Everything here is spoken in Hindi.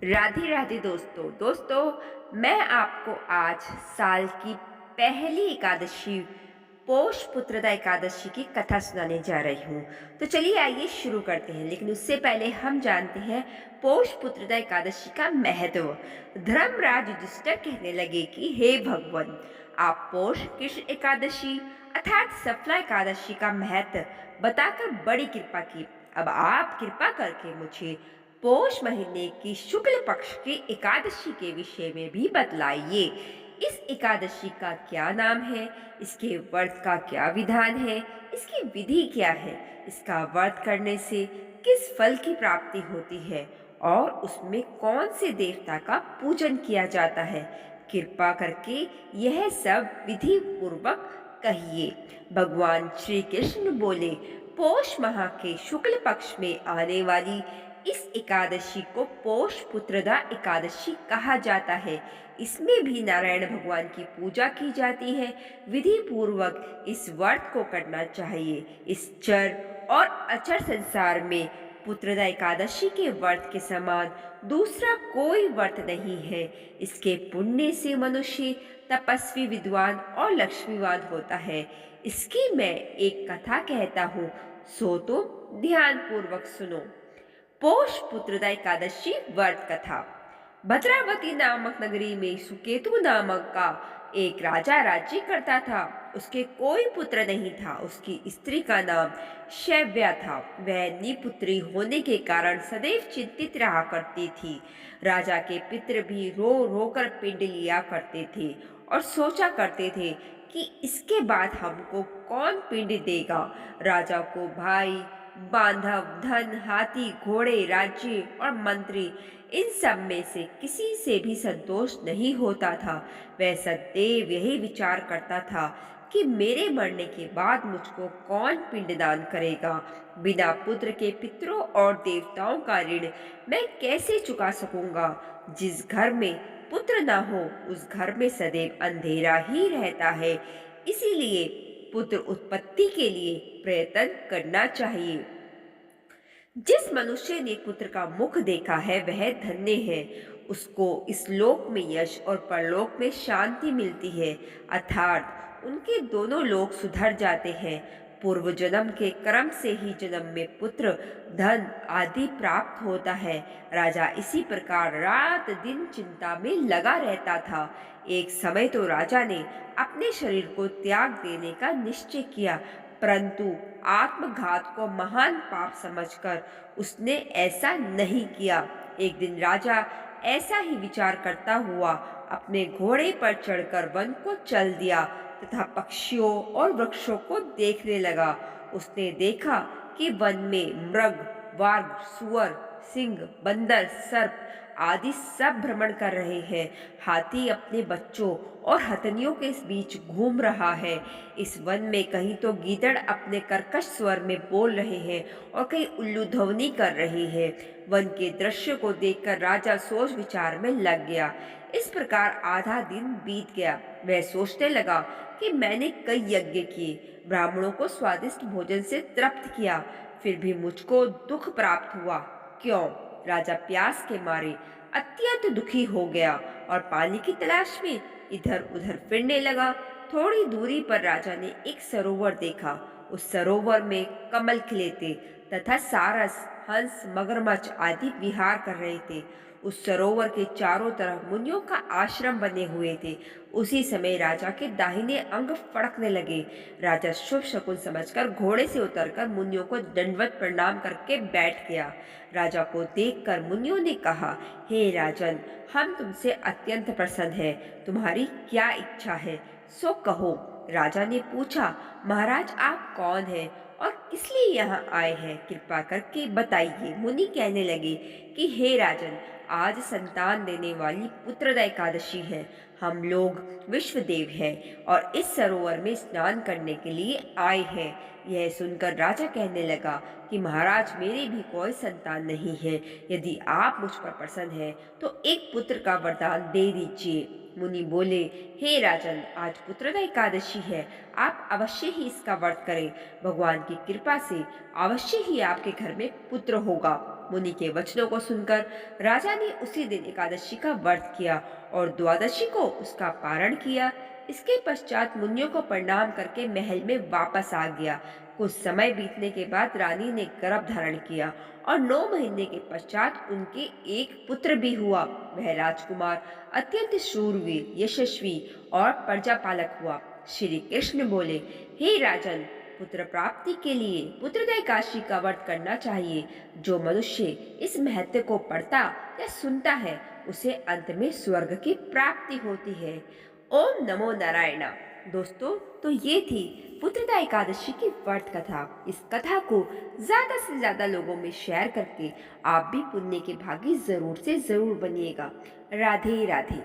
राधे राधे दोस्तों मैं आपको आज साल की पहली एकादशी पौष पुत्रदा एकादशी की कथा सुनाने जा रही हूँ। तो चलिए आइए शुरू करते हैं, लेकिन उससे पहले हम जानते हैं पौष पुत्रदा एकादशी का महत्व। धर्मराज युधिष्ठिर कहने लगे कि हे भगवान, आप पौष कृष्ण एकादशी अर्थात सफला एकादशी का महत्व बताकर बड़ी कृपा की। अब आप कृपा करके मुझे पौष महीने की शुक्ल पक्ष की एकादशी के विषय में भी बतलाइए। इस एकादशी का क्या नाम है, इसके व्रत का क्या विधान है, इसकी विधि क्या है, इसका व्रत करने से किस फल की प्राप्ति होती है और उसमें कौन से देवता का पूजन किया जाता है। कृपा करके यह सब विधि पूर्वक कहिए। भगवान श्री कृष्ण बोले, पौष माह के शुक्ल पक्ष में आने वाली इस एकादशी को पौष पुत्रदा एकादशी कहा जाता है। इसमें भी नारायण भगवान की पूजा की जाती है। विधि पूर्वक इस व्रत को करना चाहिए। इस चर और अचर संसार में पुत्रदा एकादशी के व्रत के समान दूसरा कोई व्रत नहीं है। इसके पुण्य से मनुष्य तपस्वी, विद्वान और लक्ष्मीवान होता है। इसकी मैं एक कथा कहता हूँ, सो तो ध्यान पूर्वक सुनो। पौष पुत्रदा एकादशी व्रत कथा। भद्रावती नामक नगरी में सुकेतु नामक का एक राजा राज्य करता था। उसके कोई पुत्र नहीं था। उसकी स्त्री का नाम शैव्या था। वह निपुत्री होने के कारण सदैव चिंतित रहा करती थी। राजा के पितृ भी रो रो कर पिंड लिया करते थे और सोचा करते थे कि इसके बाद हमको कौन पिंड देगा। राजा को भाई, बांधव, धन, हाथी, घोड़े, राज्य और मंत्री, इन सब में से किसी से भी संतोष नहीं होता था। वह सदैव यही विचार करता था कि मेरे मरने के बाद मुझको कौन पिंडदान करेगा। बिना पुत्र के पितरों और देवताओं का ऋण मैं कैसे चुका सकूंगा। जिस घर में पुत्र ना हो उस घर में सदैव अंधेरा ही रहता है। इसीलिए पुत्र उत्पत्ति के लिए प्रयत्न करना चाहिए। जिस मनुष्य ने पुत्र का मुख देखा है वह धन्य है। उसको इस लोक में यश और परलोक में शांति मिलती है, अर्थात उनके दोनों लोक सुधर जाते हैं। पूर्व जन्म के कर्म से ही जन्म में पुत्र, धन आदि प्राप्त होता है। राजा इसी प्रकार रात दिन चिंता में लगा रहता था। एक समय तो राजा ने अपने शरीर को त्याग देने का निश्चय किया, परंतु आत्मघात को महान पाप समझकर उसने ऐसा नहीं किया। एक दिन राजा ऐसा ही विचार करता हुआ अपने घोड़े पर चढ़कर वन को चल दिया तथा पक्षियों और वृक्षों को देखने लगा। उसने देखा कि वन में मृग, वाघ, सुअर, सिंह, बंदर, सर्प आदि सब भ्रमण कर रहे हैं। हाथी अपने बच्चों और हथनियों के बीच घूम रहा है। इस वन में कहीं तो गीदड़ अपने कर्कश स्वर में बोल रहे हैं और कहीं उल्लू ध्वनि कर रही है। वन के दृश्य को देखकर राजा सोच विचार में लग गया। इस प्रकार आधा दिन बीत गया। वह सोचने लगा कि मैंने कई यज्ञ किए, ब्राह्मणों को स्वादिष्ट भोजन से तृप्त किया, फिर भी मुझको दुख प्राप्त हुआ। क्यों? राजा प्यास के मारे अत्यंत दुखी हो गया और पानी की तलाश में इधर उधर फिरने लगा। थोड़ी दूरी पर राजा ने एक सरोवर देखा। उस सरोवर में कमल खिले थे तथा सारस, हंस, मगरमच्छ आदि विहार कर रहे थे। उस सरोवर के चारों तरफ मुनियों का आश्रम बने हुए थे। उसी समय राजा के दाहिने अंग फड़कने लगे। राजा शुभ शकुन समझकर घोड़े से उतरकर मुनियों को दंडवत प्रणाम करके बैठ गया। राजा को देखकर मुनियों ने कहा, हे राजन, हम तुमसे अत्यंत प्रसन्न हैं। तुम्हारी क्या इच्छा है, सो कहो। राजा ने पूछा, महाराज आप कौन हैं और किस लिए यहाँ आए हैं, कृपा करके बताइए। मुनि कहने लगे कि हे राजन, आज संतान देने वाली पुत्रदा एकादशी है। हम लोग विश्वदेव हैं और इस सरोवर में स्नान करने के लिए आए हैं। यह सुनकर राजा कहने लगा कि महाराज, मेरी भी कोई संतान नहीं है। यदि आप मुझ पर प्रसन्न हैं तो एक पुत्र का वरदान दे दीजिए। मुनि बोले, हे राजन, आज पुत्रदा एकादशी है, आप अवश्य ही इसका व्रत करें। भगवान की कृपा से अवश्य ही आपके घर में पुत्र होगा। मुनि के वचनों को सुनकर राजा ने उसी दिन एकादशी का व्रत किया और द्वादशी को उसका पारण किया। इसके पश्चात मुनियों को प्रणाम करके महल में वापस आ गया। कुछ समय बीतने के बाद रानी ने गर्भ धारण किया और 9 महीने के पश्चात उनके एक पुत्र भी हुआ। वह राजकुमार अत्यंत शूरवीर, यशस्वी और प्रजापालक हुआ। श्री कृष्ण बोले, हे राजन, पुत्र प्राप्ति के लिए पुत्रदा एकादशी का व्रत करना चाहिए। जो मनुष्य इस महत्व को पढ़ता या सुनता है उसे अंत में स्वर्ग की प्राप्ति होती है। ओम नमो नारायण। दोस्तों, तो ये थी पुत्रदा एकादशी की व्रत कथा। इस कथा को ज़्यादा से ज़्यादा लोगों में शेयर करके आप भी पुण्य के भागी ज़रूर से ज़रूर बनिएगा। राधे राधे।